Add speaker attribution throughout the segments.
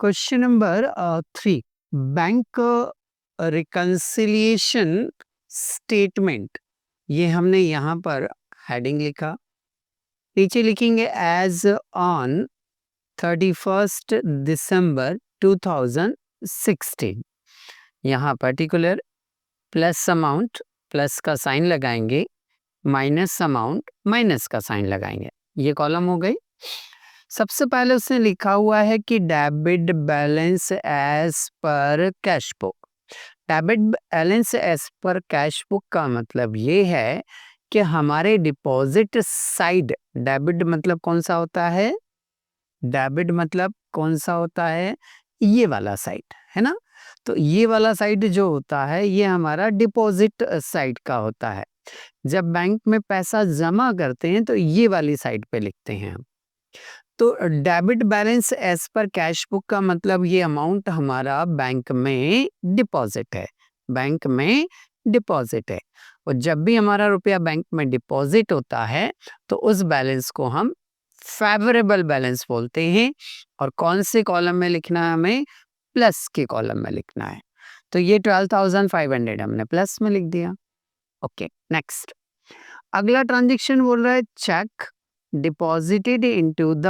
Speaker 1: Question number 3, bank reconciliation statement. ये हमने यहाँ पर हेडिंग लिखा, नीचे लिखेंगे एज ऑन 31 दिसंबर 2016। यहाँ पर्टिकुलर प्लस अमाउंट प्लस का साइन लगाएंगे, माइनस अमाउंट माइनस का साइन लगाएंगे। ये कॉलम हो गई। सबसे पहले उसने लिखा हुआ है कि debit balance as per cash book. Debit balance as per cash book का मतलब ये है कि हमारे डिपॉजिट साइड, डेबिट मतलब कौन सा होता है, डेबिट मतलब कौन सा होता है, ये वाला साइड है ना। तो ये वाला साइड जो होता है ये हमारा डिपॉजिट साइड का होता है। जब बैंक में पैसा जमा करते हैं तो ये वाली साइड पे लिखते हैं हम। तो debit balance as per cash book का मतलब ये अमाउंट हमारा बैंक में डिपॉजिट है, बैंक में डिपॉजिट है। और जब भी हमारा रुपया बैंक में डिपॉजिट होता है तो उस बैलेंस को हम फेवरेबल बैलेंस बोलते हैं। और कौन से कॉलम में लिखना है, हमें प्लस के कॉलम में लिखना है। तो ये 12,500 हमने प्लस में लिख दिया। ओके, नेक्स्ट अगला ट्रांजेक्शन बोल रहा है check deposited into the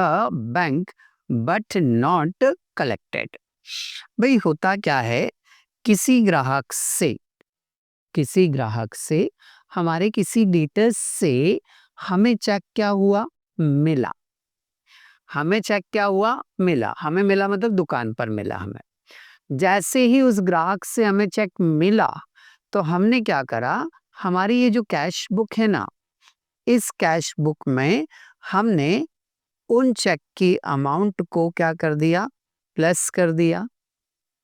Speaker 1: bank but not collected. भाई होता क्या है, किसी ग्राहक से हमारे किसी डेटर्स से हमें चेक क्या हुआ, मिला। हमें चेक क्या हुआ, मिला। हमें मिला मतलब दुकान पर मिला हमें। जैसे ही उस ग्राहक से हमें चेक मिला तो हमने क्या करा, हमारी ये जो कैश बुक है ना, इस कैश बुक में हमने उन चेक की अमाउंट को क्या कर दिया, प्लस कर दिया।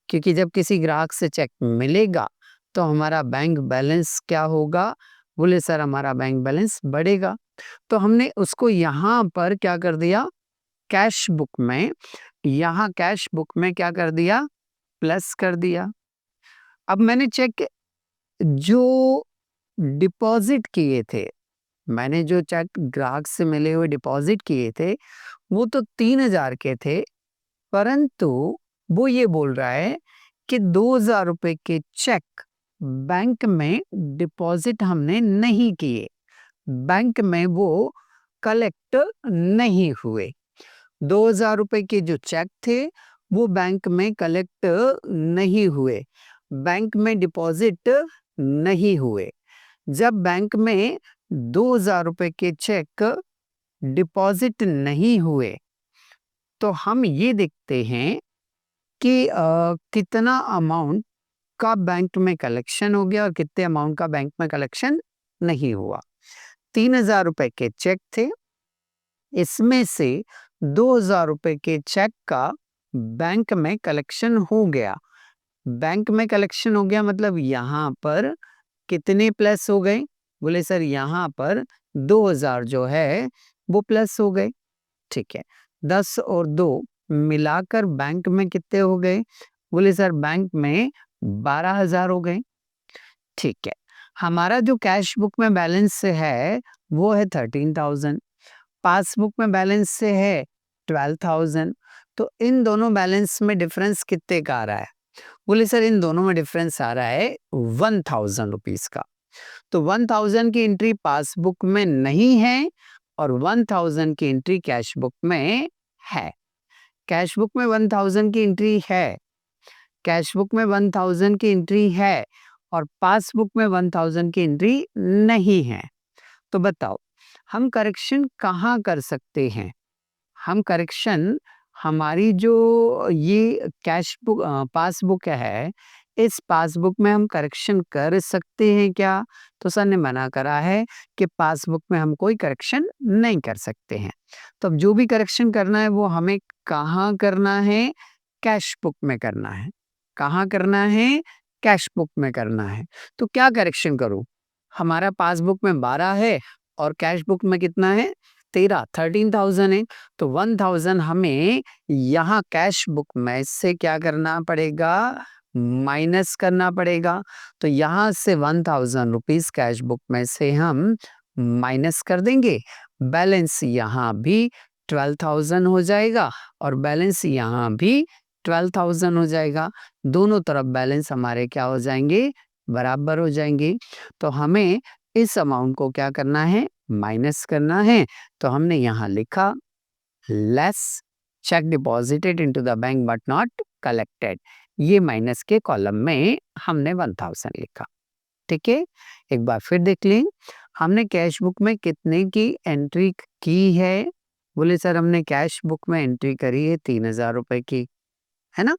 Speaker 1: क्योंकि जब किसी ग्राहक से चेक मिलेगा तो हमारा बैंक बैलेंस क्या होगा, बोले सर हमारा बैंक बैलेंस बढ़ेगा। तो हमने उसको यहाँ पर क्या कर दिया, कैश बुक में, यहाँ कैश बुक में क्या कर दिया, प्लस कर दिया। अब मैंने चेक जो डिपॉजिट किए थे, मैंने जो चेक ग्राहक से मिले हुए डिपॉजिट किए थे वो तो 3,000 के थे, परंतु वो ये बोल रहा है कि 2,000 रुपए के चेक बैंक में डिपॉजिट हमने नहीं किए, बैंक में वो कलेक्ट नहीं हुए। 2,000 रुपए के जो चेक थे वो बैंक में कलेक्ट नहीं हुए, बैंक में डिपॉजिट नहीं हुए। जब बैंक में 2,000 रुपए के चेक डिपॉजिट नहीं हुए तो हम ये देखते हैं कि कितना अमाउंट का बैंक में कलेक्शन हो गया और कितने अमाउंट का बैंक में कलेक्शन नहीं हुआ। 3,000 रुपए के चेक थे, इसमें से 2,000 रुपए के चेक का बैंक में कलेक्शन हो गया। बैंक में कलेक्शन हो गया मतलब यहाँ पर कितने प्लस हो गए, बोले सर यहाँ पर 2,000 जो है वो प्लस हो गए। ठीक है, 10 और 2 मिलाकर बैंक में कितने हो गए, बोले सर बैंक में 12,000 हो गए। ठीक है, हमारा जो कैश बुक में बैलेंस है वो है 13,000, पासबुक में बैलेंस से है 12,000। तो इन दोनों बैलेंस में डिफरेंस कितने का आ रहा है, बोले सर इन दोनों में डिफरेंस आ रहा है 1,000 रुपीज का। तो 1,000 की एंट्री पासबुक में नहीं है और 1,000 की एंट्री कैश बुक में है। कैश बुक में 1,000 की एंट्री है, कैश बुक में 1,000 की एंट्री है और पासबुक में 1,000 की एंट्री नहीं है। तो बताओ हम करेक्शन कहाँ कर सकते हैं। हम करेक्शन, हमारी जो ये कैश बुक पासबुक है, इस पासबुक में हम करेक्शन कर सकते हैं क्या, तो सर ने मना करा है कि पासबुक में हम कोई करेक्शन नहीं कर सकते हैं। तो अब जो भी करेक्शन करना है वो हमें कहाँ करना है, कैश बुक में करना है। कहाँ करना है, कैश बुक में करना है। तो क्या करेक्शन करूं, हमारा पासबुक में 12 है और कैश बुक में कितना है 13,000 है। तो 1,000 हमें यहाँ कैश बुक में से क्या करना पड़ेगा, माइनस करना पड़ेगा। तो यहाँ से 1,000 रुपीज कैश बुक में से हम माइनस कर देंगे, बैलेंस यहाँ भी 12,000 हो जाएगा और बैलेंस यहाँ भी 12,000 हो जाएगा। दोनों तरफ बैलेंस हमारे क्या हो जाएंगे, बराबर हो जाएंगे। तो हमें इस अमाउंट को क्या करना है, माइनस करना है। तो हमने यहाँ लिखा less check deposited into the bank but not collected. ये माइनस के कॉलम में हमने 1000 लिखा। ठीक है, एक बार फिर देख लें, हमने कैश बुक में कितने की एंट्री की है। बोले सर हमने कैश बुक में एंट्री करी है 3000 रुपए की, है ना।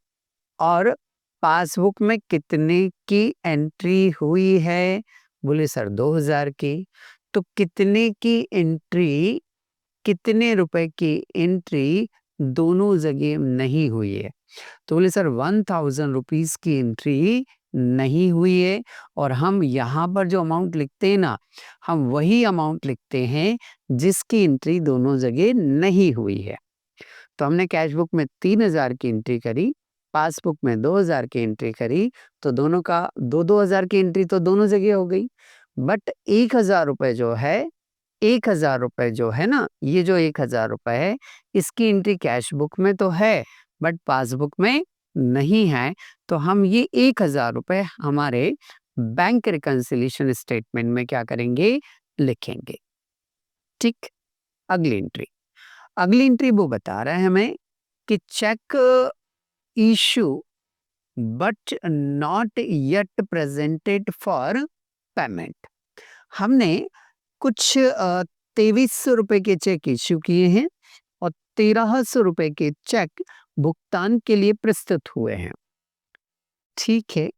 Speaker 1: और पासबुक में कितने की एंट्री हुई है, बोले सर 2000 की। तो कितने की एंट्री, कितने रुपए की एंट्री दोनों जगह नहीं हुई है। तो बोले सर 1000 रुपीज की एंट्री नहीं हुई है। और हम यहाँ पर जो अमाउंट लिखते हैं ना, हम वही अमाउंट लिखते हैं जिसकी एंट्री दोनों जगह नहीं हुई है। तो हमने कैश बुक में 3000 की एंट्री करी, पासबुक में 2000 की एंट्री करी, तो दोनों का 2000 की एंट्री तो दोनों जगह हो गई। बट 1000 रुपए जो है, 1000 रुपए जो है ना, ये जो 1000 रुपए है, इसकी एंट्री कैश बुक में तो है बट पासबुक में नहीं है। तो हम ये 1000 रुपए हमारे बैंक रिकंसिलिएशन स्टेटमेंट में क्या करेंगे, लिखेंगे। ठीक, अगली एंट्री, अगली एंट्री वो बता रहा है हमें कि cheque issue but not yet presented for payment. हमने कुछ 2300 रुपए के चेक इश्यू किए हैं और 1300 रुपए के चेक भुगतान के लिए प्रस्तुत हुए हैं। ठीक है,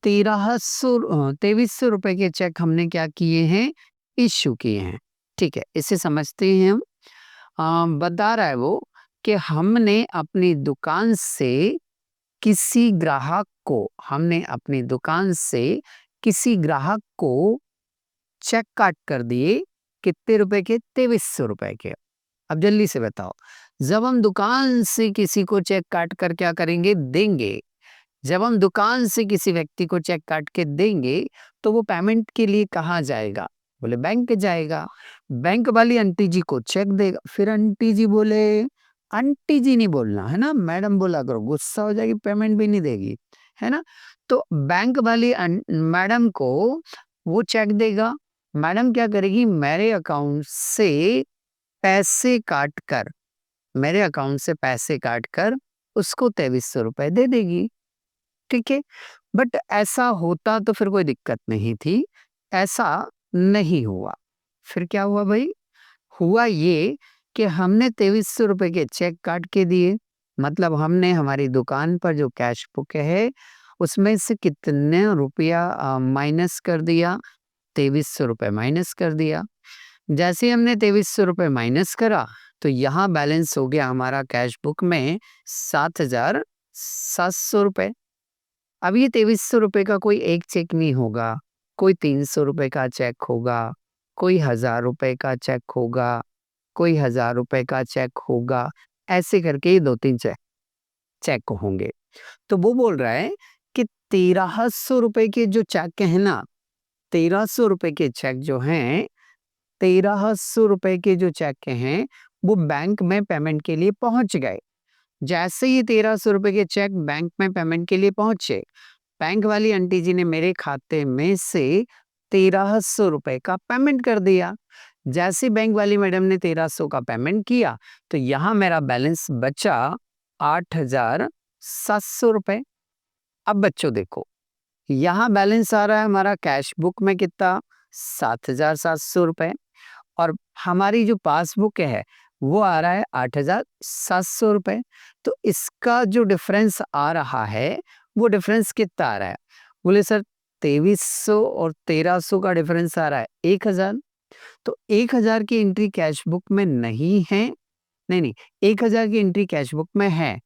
Speaker 1: 2300 रुपए के चेक हमने क्या किए हैं, इश्यू किए हैं। ठीक है, इसे समझते हैं हम। बता रहा है वो कि हमने अपनी दुकान से किसी ग्राहक को, हमने अपनी दुकान से किसी ग्राहक को चेक काट कर दिए, कितने रुपए के, 2300 रुपए के। अब जल्दी से बताओ, जब हम दुकान से किसी को चेक काट कर क्या करेंगे, देंगे, जब हम दुकान से किसी व्यक्ति को चेक काट के देंगे तो वो पेमेंट के लिए कहाँ जाएगा, बोले बैंक जाएगा। बैंक वाली आंटी जी को चेक देगा, फिर आंटी जी बोले, आंटी जी नहीं बोलना है ना, मैडम बोला करो, गुस्सा हो जाएगी, पेमेंट भी नहीं देगी, है ना। तो बैंक वाली मैडम को वो चेक देगा। मैडम क्या करेगी, मेरे अकाउंट से पैसे काट कर, मेरे अकाउंट से पैसे काट कर उसको 2300 रुपए दे देगी। ठीक है, बट ऐसा होता तो फिर कोई दिक्कत नहीं थी, ऐसा नहीं हुआ। फिर क्या हुआ भाई, हुआ ये कि हमने 2300 रुपए के चेक काट के दिए, मतलब हमने हमारी दुकान पर जो कैश बुक है उसमें से कितने रुपया माइनस कर दिया, 2300 रुपए माइनस कर दिया। जैसे हमने 2300 रुपए माइनस करा तो यहाँ बैलेंस हो गया हमारा कैश बुक में 7700 रुपए। अब ये 2300 रुपए का कोई एक चेक नहीं होगा, कोई 300 रुपए का चेक होगा, कोई 1000 रुपए का चेक होगा, कोई 1000 रुपए का चेक होगा, ऐसे करके ये 2-3 चेक होंगे। तो वो बोल रहा है कि 1300 रुपए के जो चेक है ना, 1300 रुपए के चेक जो हैं, 1300 रुपए के जो चेक हैं वो बैंक में पेमेंट के लिए पहुंच गए। जैसे ही 1300 रुपए के चेक बैंक में पेमेंट के लिए पहुंचे, बैंक वाली आंटी जी ने मेरे खाते में से 1300 रुपए का पेमेंट कर दिया। जैसे बैंक वाली मैडम ने 1300 का पेमेंट किया तो यहाँ मेरा बैलेंस बचा 8700 रुपए। अब बच्चों देखो, यहाँ बैलेंस आ रहा है हमारा कैश बुक में कितना, 7700 रुपए, और हमारी जो पासबुक है वो आ रहा है 8700 रुपए। तो इसका जो डिफरेंस आ रहा है वो डिफरेंस कितना आ रहा है, बोले सर 2300 और 1300 का डिफरेंस आ रहा है 1000। तो 1000 की एंट्री कैश बुक में नहीं है, नहीं 1000 की एंट्री कैश बुक में है,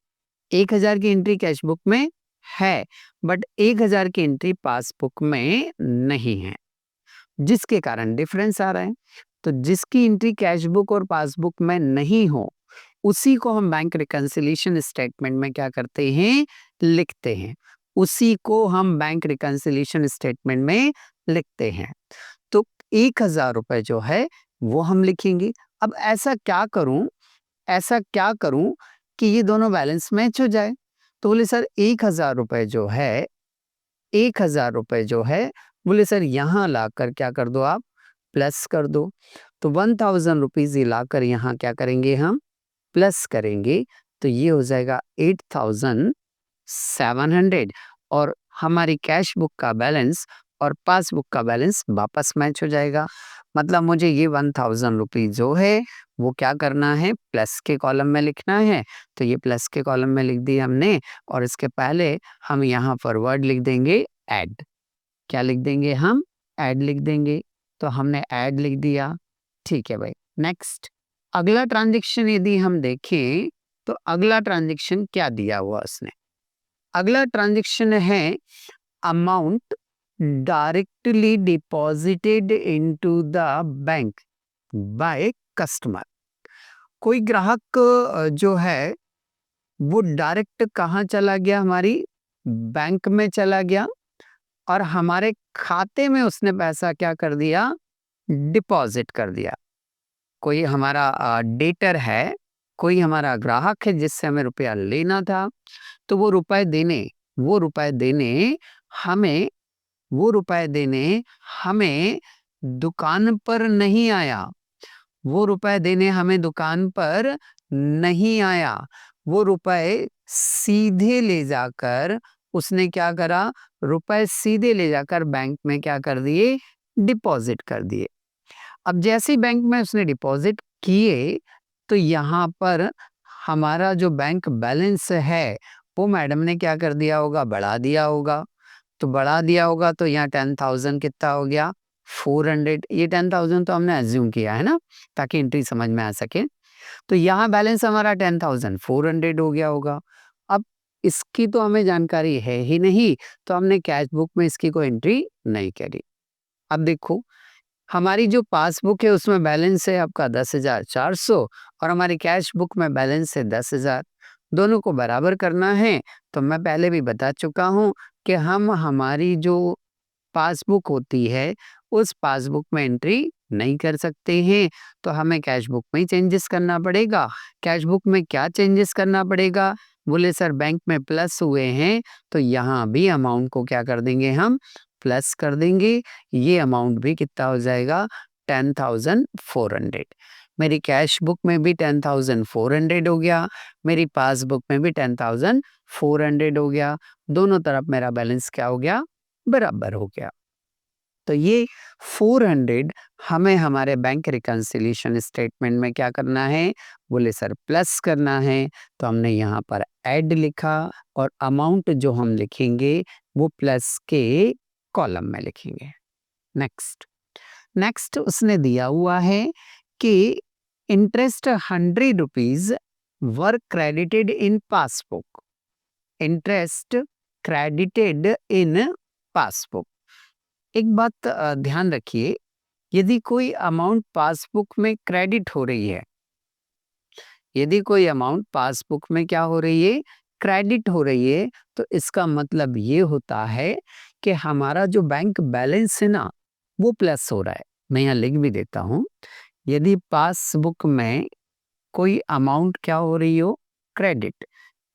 Speaker 1: 1000 की एंट्री कैश बुक में है, बट 1000 की एंट्री पासबुक में नहीं है, जिसके कारण डिफरेंस आ रहा है। तो जिसकी एंट्री कैश बुक और पासबुक में नहीं हो उसी को हम बैंक रिकंसिलिएशन स्टेटमेंट में क्या करते हैं, लिखते हैं, उसी को हम बैंक रिकंसिलिएशन स्टेटमेंट में लिखते हैं। तो 1000 रुपए जो है वो हम लिखेंगे। अब ऐसा क्या करूं, ऐसा क्या करूं कि ये दोनों बैलेंस मैच हो जाए। तो बोले सर 1000 रुपए जो है, 1000 रुपए जो है, बोले सर यहाँ लाकर क्या कर दो आप, प्लस कर दो। तो 1000 रुपीज ये लाकर यहाँ क्या करेंगे हम, प्लस करेंगे। तो ये हो जाएगा 8700 और हमारी कैश बुक का बैलेंस और पासबुक का बैलेंस वापस मैच हो जाएगा। मतलब मुझे ये 1000 रुपीज जो है वो क्या करना है, प्लस के कॉलम में लिखना है। तो ये प्लस के कॉलम में लिख दिया हमने और इसके पहले हम यहाँ पर वर्ड लिख देंगे ऐड। क्या लिख देंगे हम, ऐड लिख देंगे। तो हमने ऐड लिख दिया, ठीक है भाई। नेक्स्ट अगला ट्रांजैक्शन यदि हम देखें तो अगला ट्रांजैक्शन क्या दिया हुआ उसने, अगला ट्रांजैक्शन है amount directly deposited into the bank by customer. कोई ग्राहक जो है वो डायरेक्ट कहाँ चला गया, हमारी बैंक में चला गया और हमारे खाते में उसने पैसा क्या कर दिया, डिपॉजिट कर दिया। कोई हमारा डेटर है, कोई हमारा ग्राहक है जिससे हमें रुपया लेना था, तो वो रुपए देने हमें वो रुपए देने हमें दुकान पर नहीं आया। वो रुपए देने हमें दुकान पर नहीं आया, वो रुपए सीधे ले जाकर उसने क्या करा, रुपए सीधे ले जाकर बैंक में क्या कर दिए, डिपॉजिट कर दिए। अब जैसे ही बैंक में उसने डिपॉजिट किए तो यहाँ पर हमारा जो बैंक बैलेंस है वो मैडम ने क्या कर दिया होगा, बढ़ा दिया होगा। तो बढ़ा दिया होगा तो यहाँ 10,000 कितना हो गया, 400। ये 10,000 तो हमने एज्यूम किया है ना, ताकि एंट्री समझ में आ सके। तो यहाँ बैलेंस हमारा 10,400 हो गया होगा। अब इसकी तो हमें जानकारी है ही नहीं, तो हमने कैश बुक में इसकी कोई एंट्री नहीं करी। अब देखो हमारी जो पासबुक है उसमें बैलेंस है आपका 10,400 और हमारी कैश बुक में बैलेंस है 10,000। दोनों को बराबर करना है। तो मैं पहले भी बता चुका हूँ कि हम हमारी जो पासबुक होती है उस पासबुक में एंट्री नहीं कर सकते हैं, तो हमें कैश बुक में ही चेंजेस करना पड़ेगा। कैश बुक में क्या चेंजेस करना पड़ेगा, बोले सर बैंक में प्लस हुए हैं तो यहाँ भी अमाउंट को क्या कर देंगे, हम प्लस कर देंगे। ये अमाउंट भी कितना हो जाएगा, 10,400। मेरी कैश बुक में भी 10,400 हो गया, मेरी पासबुक में भी 10,400 हो गया। दोनों तरफ मेरा बैलेंस क्या हो गया, बराबर हो गया। तो ये 400 हमें हमारे बैंक रिकंसिलिएशन स्टेटमेंट में क्या करना है, बोले सर प्लस करना है। तो हमने यहाँ पर ऐड लिखा और अमाउंट जो हम लिखेंगे वो प्लस के कॉलम में लिखेंगे। नेक्स्ट उसने दिया हुआ है कि interest 100 rupees were credited in passbook. Interest credited in passbook. एक बात ध्यान रखिए, यदि कोई अमाउंट पासबुक में क्रेडिट हो रही है, यदि कोई अमाउंट पासबुक में क्या हो रही है, क्रेडिट हो रही है, तो इसका मतलब ये होता है कि हमारा जो बैंक बैलेंस है ना वो प्लस हो रहा है। मैं यहाँ लिख भी देता हूँ, यदि पासबुक में कोई अमाउंट क्या हो रही हो, क्रेडिट,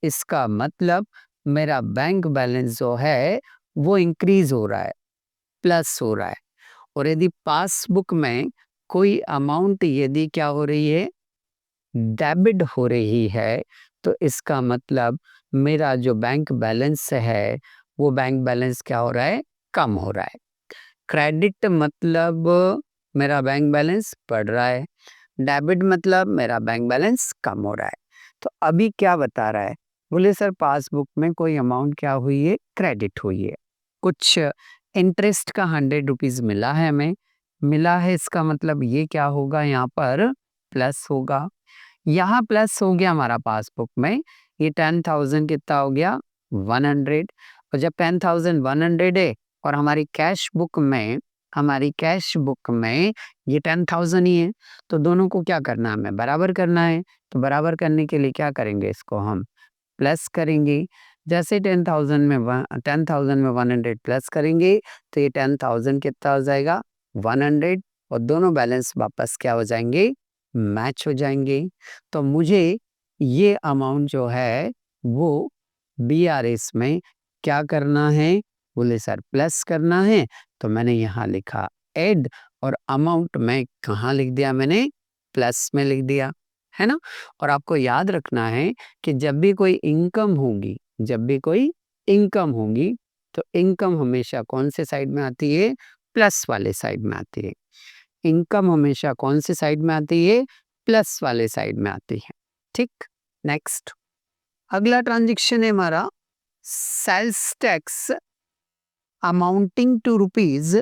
Speaker 1: इसका मतलब मेरा बैंक बैलेंस जो है वो इंक्रीज हो रहा है, प्लस हो रहा है। और यदि पासबुक में कोई अमाउंट यदि क्या हो रही है, डेबिट हो रही है, तो इसका मतलब मेरा जो बैंक बैलेंस है वो बैंक बैलेंस क्या हो रहा है, कम हो रहा है। क्रेडिट मतलब मेरा बैंक बैलेंस बढ़ रहा है, डेबिट मतलब मेरा बैंक बैलेंस कम हो रहा है। तो अभी क्या बता रहा है, बोले सर पासबुक में कोई अमाउंट क्या हुई है, क्रेडिट हुई है, कुछ इंटरेस्ट का 100 रुपीज मिला है, हमें मिला है, इसका मतलब ये क्या होगा, यहाँ पर प्लस होगा। यहाँ प्लस हो गया हमारा पासबुक में, ये 10,000 कितना हो गया, 100। और जब 10,100 है और हमारी कैश बुक में ये 10,000 ही है, तो दोनों को क्या करना है, हमें बराबर करना है। तो बराबर करने के लिए क्या करेंगे, इसको हम प्लस करेंगे। जैसे 10,000 में 100 प्लस करेंगे तो ये 10,000 कितना हो जाएगा, 100, और दोनों बैलेंस वापस क्या हो जाएंगे, मैच हो जाएंगे। तो मुझे ये अमाउंट जो है वो BRS में क्या करना है? बोले सर प्लस करना है, तो मैंने यहाँ लिखा ऐड और अमाउंट में कहाँ लिख दिया मैंने? प्लस में लिख दिया, है ना? और आपको याद रखना है कि जब भी कोई इनकम होगी, तो इनकम हमेशा कौन से साइड में आती है? प्लस वाले साइड में आती है। इनकम हमेशा कौन से साइड में आती है? प्लस वाले साइड में आती है। ठीक, नेक्स्ट अगला ट्रांजेक्शन है हमारा sales tax amounting to rupees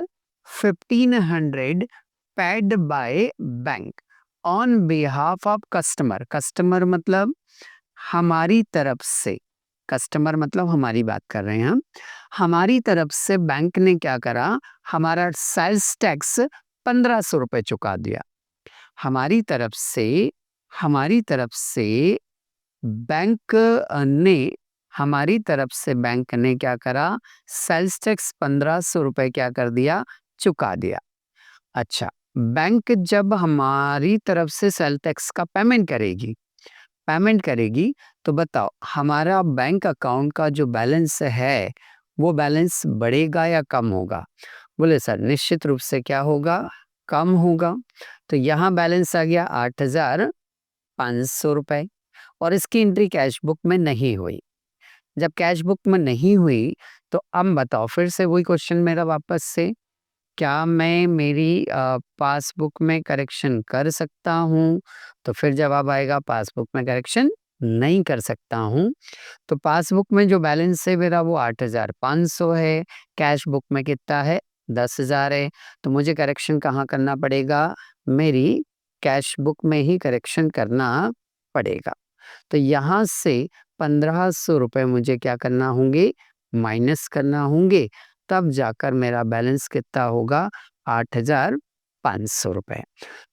Speaker 1: 1500 paid by bank on behalf of customer. Customer मतलब हमारी तरफ से, कस्टमर मतलब हमारी बात कर रहे हैं हम, हमारी तरफ से बैंक ने क्या करा? हमारा सेल्स टैक्स 1500 रुपए चुका दिया। हमारी तरफ से बैंक ने क्या करा? सेल्स टैक्स 1500 रुपए क्या कर दिया? चुका दिया। अच्छा, बैंक जब हमारी तरफ से सेल टैक्स का पेमेंट करेगी, तो बताओ हमारा बैंक अकाउंट का जो बैलेंस है वो बैलेंस बढ़ेगा या कम होगा? बोले सर निश्चित रूप से क्या होगा? कम होगा। तो यहाँ बैलेंस आ गया 8500 रुपए और इसकी एंट्री कैश बुक में नहीं हुई। जब कैश बुक में नहीं हुई तो अब बताओ, फिर से वही क्वेश्चन मेरा वापस से, क्या मैं मेरी पासबुक में करेक्शन कर सकता हूँ? तो फिर जवाब आएगा पासबुक में करेक्शन नहीं कर सकता हूँ। तो पासबुक में जो बैलेंस है मेरा वो 8500 है, कैश बुक में कितना है? 10,000 है। तो मुझे करेक्शन कहाँ करना पड़ेगा? मेरी कैश बुक में ही करेक्शन करना पड़ेगा। तो यहाँ से 1500 रुपए मुझे क्या करना होंगे? माइनस करना होंगे, तब जाकर मेरा बैलेंस कितना होगा? 8500 रुपए।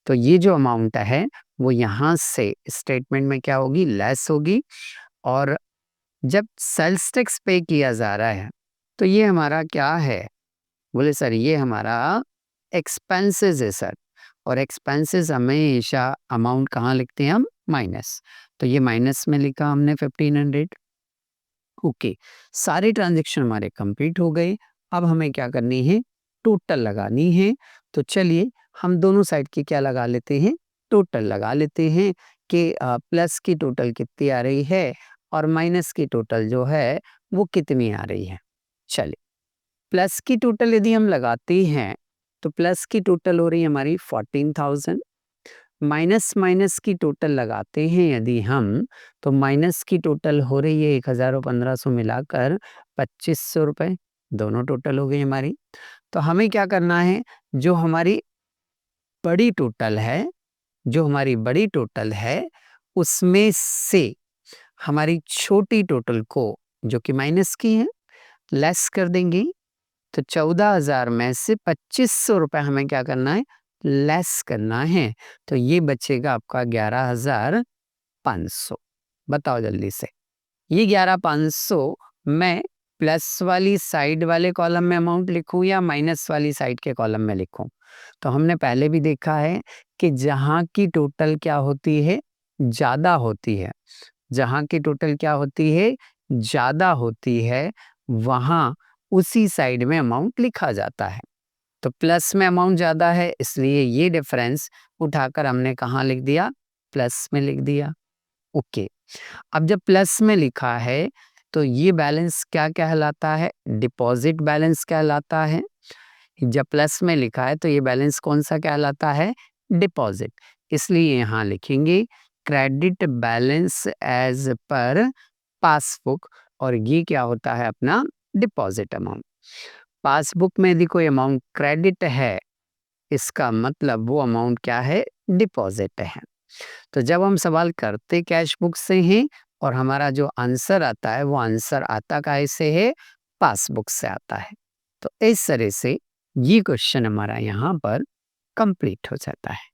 Speaker 1: तो ये जो अमाउंट है वो यहाँ से स्टेटमेंट में क्या होगी? लेस होगी। और जब सेल्स टैक्स पे किया जा रहा है तो ये हमारा क्या है? बोले सर ये हमारा एक्सपेंसेस है सर, और एक्सपेंसेस हमेशा अमाउंट कहाँ लिखते हैं हम? माइनस। तो ये माइनस में लिखा हमने 1500। ओके, सारे ट्रांजेक्शन हमारे कंप्लीट हो गए। अब हमें क्या करनी है? टोटल लगानी है। तो चलिए हम दोनों साइड की क्या लगा लेते हैं? टोटल लगा लेते हैं कि प्लस की टोटल कितनी आ रही है और माइनस की टोटल जो है वो कितनी आ रही है। चलिए प्लस की टोटल यदि हम लगाते हैं तो प्लस की टोटल हो रही है हमारी 14,000। माइनस माइनस की टोटल लगाते हैं यदि हम, तो माइनस की टोटल हो रही है 1000 और 1500 मिलाकर 2500 रुपए। दोनों टोटल हो गई हमारी। तो हमें क्या करना है? जो हमारी बड़ी टोटल है उसमें से हमारी छोटी टोटल को, जो कि माइनस की है, लेस कर देंगे। तो 14,000 में से 2500 रुपए हमें क्या करना है? लेस करना है। तो ये बचेगा आपका 11,500। बताओ जल्दी से, ये 11,500 मैं प्लस वाली साइड वाले कॉलम में अमाउंट लिखूं या माइनस वाली साइड के कॉलम में लिखूं? तो हमने पहले भी देखा है कि जहां की टोटल क्या होती है? ज्यादा होती है। जहां की टोटल क्या होती है? ज्यादा होती है, वहां उसी साइड में अमाउंट लिखा जाता है। तो प्लस में अमाउंट ज्यादा है इसलिए ये डिफरेंस उठाकर हमने कहाँ लिख दिया? प्लस में लिख दिया। ओके, अब जब प्लस में लिखा है तो ये बैलेंस क्या कहलाता है? डिपॉजिट बैलेंस कहलाता है। जब प्लस में लिखा है तो ये बैलेंस कौन सा कहलाता है? डिपॉजिट। इसलिए यहाँ लिखेंगे credit balance as per passbook, और ये क्या होता है? अपना डिपॉजिट अमाउंट। पासबुक में यदि कोई अमाउंट क्रेडिट है, इसका मतलब वो अमाउंट क्या है? डिपॉजिट है। तो जब हम सवाल करते कैश बुक से हैं और हमारा जो आंसर आता है वो आंसर आता काहे से है? पासबुक से आता है। तो इस तरह से ये क्वेश्चन हमारा यहाँ पर कंप्लीट हो जाता है।